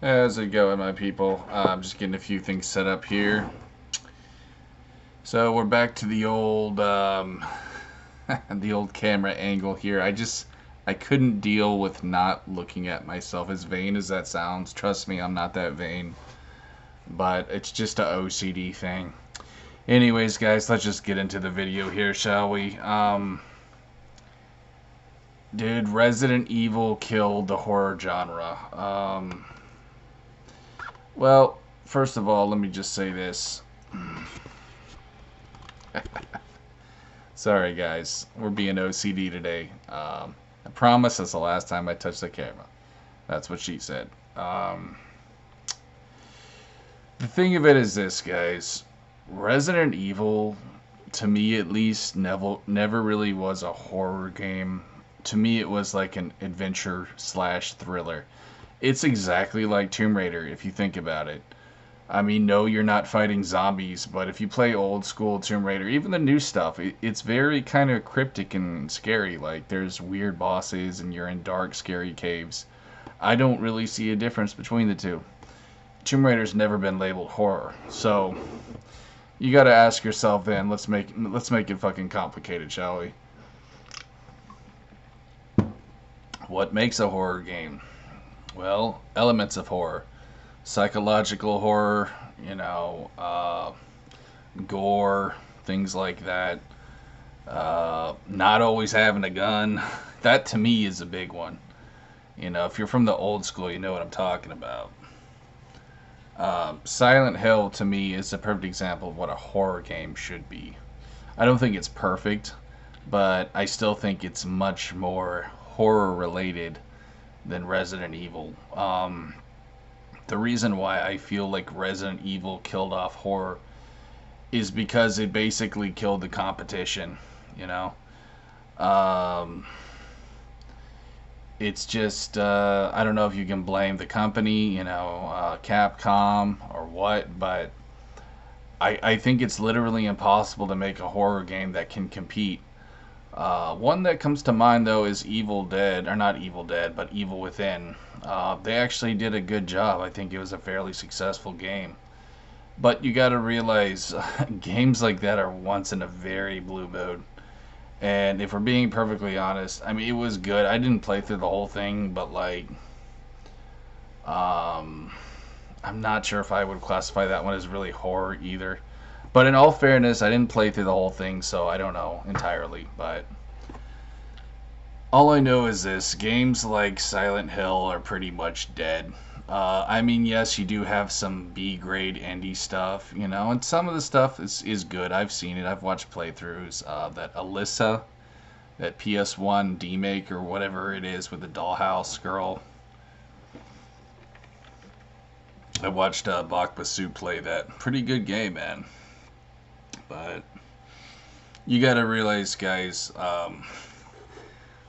How's it going, my people? I'm just getting a few things set up here. So we're back to the old, the old camera angle here. I couldn't deal with not looking at myself. As vain as that sounds, trust me, I'm not that vain. But it's just a OCD thing. Anyways, guys, let's just get into the video here, shall we? Did Resident Evil kill the horror genre? Well, first of all, let me just say this. Sorry, guys. We're being OCD today. I promise that's the last time I touch the camera. That's what she said. The thing of it is this, guys. Resident Evil, to me at least, never really was a horror game. To me, it was like an adventure slash thriller. It's exactly like Tomb Raider, if you think about it. I mean, no, you're not fighting zombies, but if you play old school Tomb Raider, even the new stuff, it's very kind of cryptic and scary. Like, there's weird bosses and you're in dark, scary caves. I don't really see a difference between the two. Tomb Raider's never been labeled horror, so you got to ask yourself then. Let's make it fucking complicated, shall we? What makes a horror game? Well, elements of horror, psychological horror, you know, gore, things like that. Not always having a gun. That to me is a big one. You know, if you're from the old school, you know what I'm talking about. Silent Hill to me is a perfect example of what a horror game should be. I don't think it's perfect, but I still think it's much more horror related than Resident Evil. The reason why I feel like Resident Evil killed off horror is because it basically killed the competition, you know? Um, it's just, I don't know if you can blame the company, Capcom or what, but I think it's literally impossible to make a horror game that can compete. One that comes to mind though is Evil Dead, or not Evil Dead, but Evil Within. They actually did a good job. I think it was a fairly successful game. But you got to realize games like that are once in a very blue moon. And if we're being perfectly honest, I mean, it was good. I didn't play through the whole thing, but like, um, I'm not sure if I would classify that one as really horror either. But in all fairness, I didn't play through the whole thing, so I don't know entirely. But all I know is this: games like Silent Hill are pretty much dead. I mean, yes, you do have some B grade indie stuff, and some of the stuff is good. I've seen it. I've watched playthroughs. That Alyssa, that PS1 demake or whatever it is with the dollhouse girl. I watched Bach Basu play that. Pretty good game, man. But you got to realize, guys.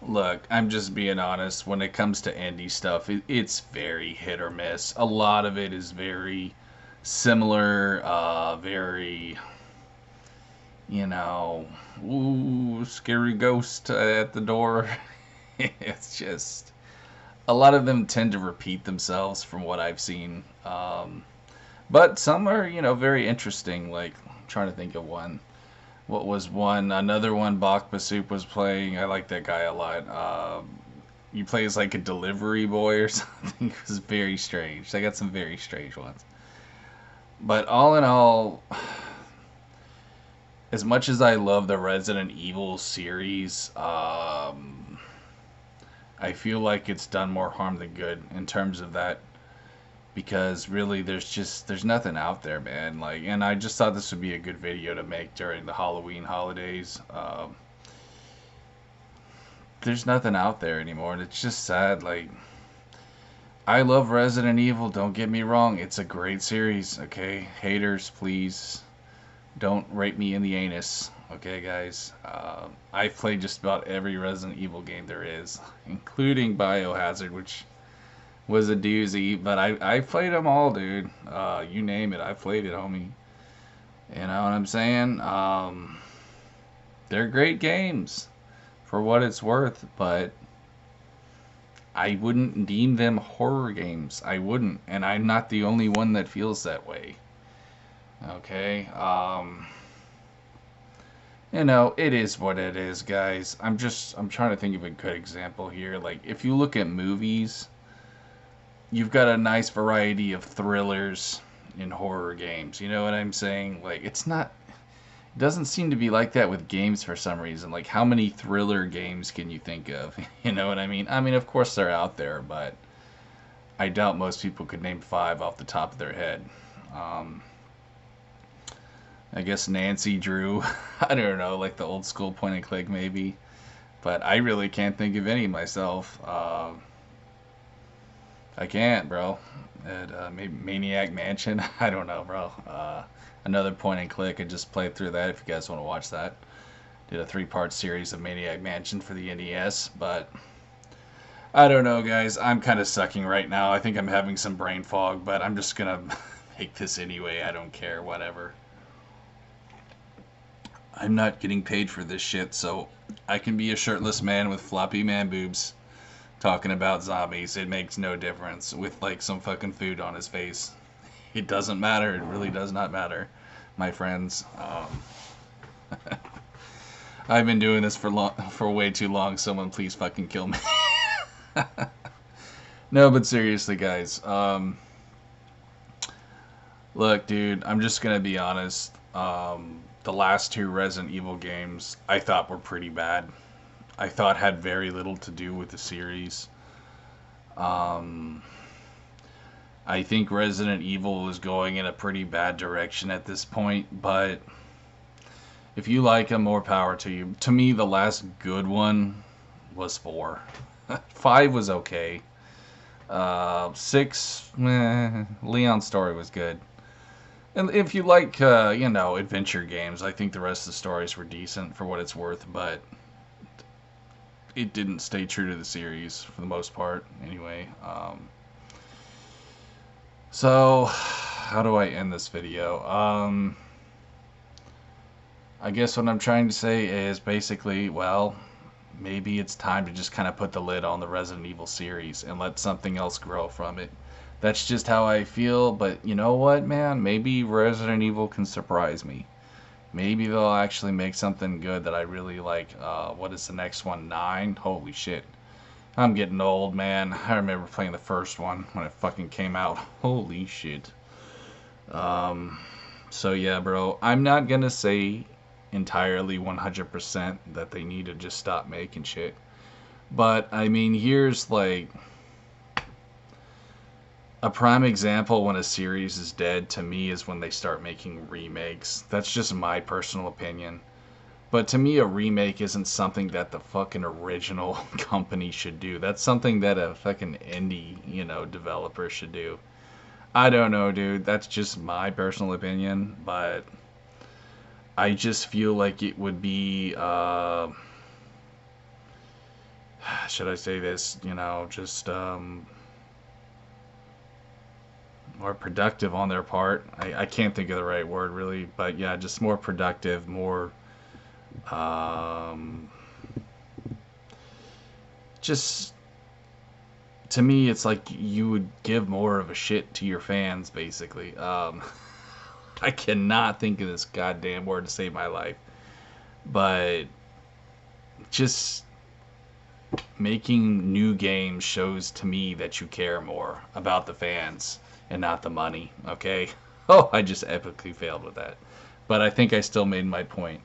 Look, I'm just being honest. When it comes to indie stuff, it's very hit or miss. A lot of it is very similar, very, you know, ooh, scary ghost at the door. It's just, a lot of them tend to repeat themselves from what I've seen. But some are, very interesting. Like, I'm trying to think of one. What was one? Another one Bach Basuk was playing. I like that guy a lot. He plays like a delivery boy or something. It was very strange. They got some very strange ones. But all in all, as much as I love the Resident Evil series, I feel like it's done more harm than good in terms of that. Because really, there's nothing out there, man. Like, and I just thought this would be a good video to make during the Halloween holidays. There's nothing out there anymore, and it's just sad. Like, I love Resident Evil. Don't get me wrong; it's a great series. Okay, haters, please don't rape me in the anus. Okay, guys. I've played just about every Resident Evil game there is, including Biohazard, which was a doozy, but I played them all, dude. You name it, I played it, homie. You know what I'm saying? They're great games for what it's worth, but I wouldn't deem them horror games. I wouldn't, and I'm not the only one that feels that way. Okay, it is what it is, guys. I'm trying to think of a good example here. Like, if you look at movies, you've got a nice variety of thrillers in horror games. You know what I'm saying? Like, it doesn't seem to be like that with games for some reason. Like, how many thriller games can you think of? You know what I mean? I mean, of course they're out there, but I doubt most people could name five off the top of their head. Um, I guess Nancy Drew. I don't know, like the old school point and click maybe. But I really can't think of any myself. I can't, bro. Maybe Maniac Mansion. I don't know, bro. Another point and click. I just played through that if you guys want to watch that. Did a 3-part series of Maniac Mansion for the NES, but I don't know, guys. I'm kind of sucking right now. I think I'm having some brain fog, but I'm just gonna make this anyway. I don't care, whatever. I'm not getting paid for this shit, so I can be a shirtless man with floppy man boobs talking about zombies. It makes no difference with like some fucking food on his face. It doesn't matter. It really does not matter, my friends. I've been doing this for way too long. Someone please fucking kill me. No, but seriously, guys. Look, dude, I'm just gonna be honest. The last two Resident Evil games I thought were pretty bad. I thought had very little to do with the series. Um, I think Resident Evil is going in a pretty bad direction at this point, but if you like them, more power to you. To me, the last good one was 4. 5 was okay. 6, Leon's story was good. And if you like, adventure games, I think the rest of the stories were decent for what it's worth, but it didn't stay true to the series for the most part, anyway. So, how do I end this video? I guess what I'm trying to say is basically, well, maybe it's time to just kind of put the lid on the Resident Evil series and let something else grow from it. That's just how I feel, but you know what, man? Maybe Resident Evil can surprise me. Maybe they'll actually make something good that I really like. What is the next one? 9? Holy shit. I'm getting old, man. I remember playing the first one when it fucking came out. Holy shit. So yeah, bro. I'm not gonna say entirely 100% that they need to just stop making shit. But, I mean, here's like a prime example when a series is dead to me is when they start making remakes. That's just my personal opinion. But to me, a remake isn't something that the fucking original company should do. That's something that a fucking indie, developer should do. I don't know, dude. That's just my personal opinion, but I just feel like it would be, should I say this, just, more productive on their part. I can't think of the right word, really, but yeah, just more productive, more, just, to me, it's like you would give more of a shit to your fans, basically. I cannot think of this goddamn word to save my life. But just making new games shows to me that you care more about the fans and not the money, okay? Oh, I just epically failed with that. But I think I still made my point.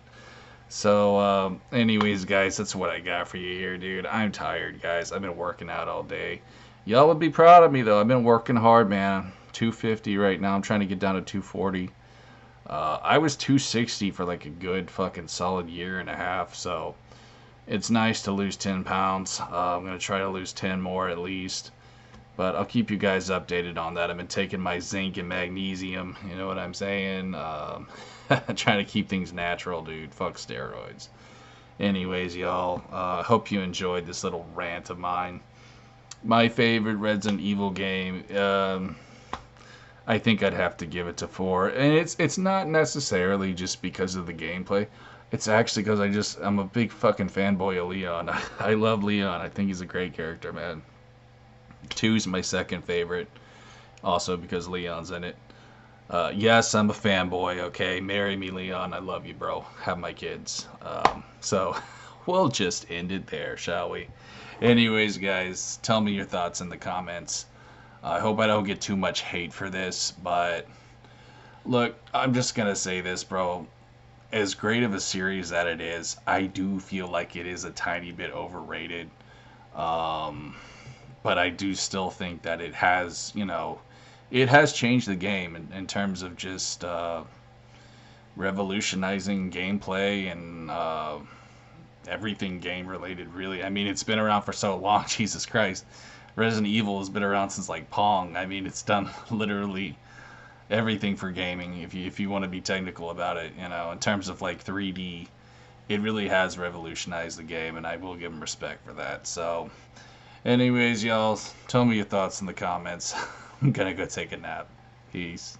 So, anyways, guys, that's what I got for you here, dude. I'm tired, guys. I've been working out all day. Y'all would be proud of me, though. I've been working hard, man. 250 right now. I'm trying to get down to 240. I was 260 for like a good fucking solid year and a half, so it's nice to lose 10 pounds. I'm going to try to lose 10 more at least, but I'll keep you guys updated on that. I've been taking my zinc and magnesium, you know what I'm saying? Trying to keep things natural, dude. Fuck steroids. Anyways, y'all, hope you enjoyed this little rant of mine. My favorite Resident Evil game, I think I'd have to give it to 4. And it's not necessarily just because of the gameplay. It's actually because I'm a big fucking fanboy of Leon. I love Leon. I think he's a great character, man. Two's my second favorite, also because Leon's in it. Yes, I'm a fanboy. Okay, marry me, Leon. I love you, bro. Have my kids. So we'll just end it there, shall we? Anyways, guys, tell me your thoughts in the comments. I hope I don't get too much hate for this, but look, I'm just gonna say this, bro. As great of a series that it is, I do feel like it is a tiny bit overrated. Um, but I do still think that it has, it has changed the game in terms of just revolutionizing gameplay and everything game related, really. I mean, it's been around for so long, Jesus Christ. Resident Evil has been around since like Pong. I mean, it's done literally everything for gaming if you want to be technical about it, in terms of like 3D. It really has revolutionized the game, and I will give them respect for that. So, anyways, y'all, tell me your thoughts in the comments. I'm gonna go take a nap. Peace.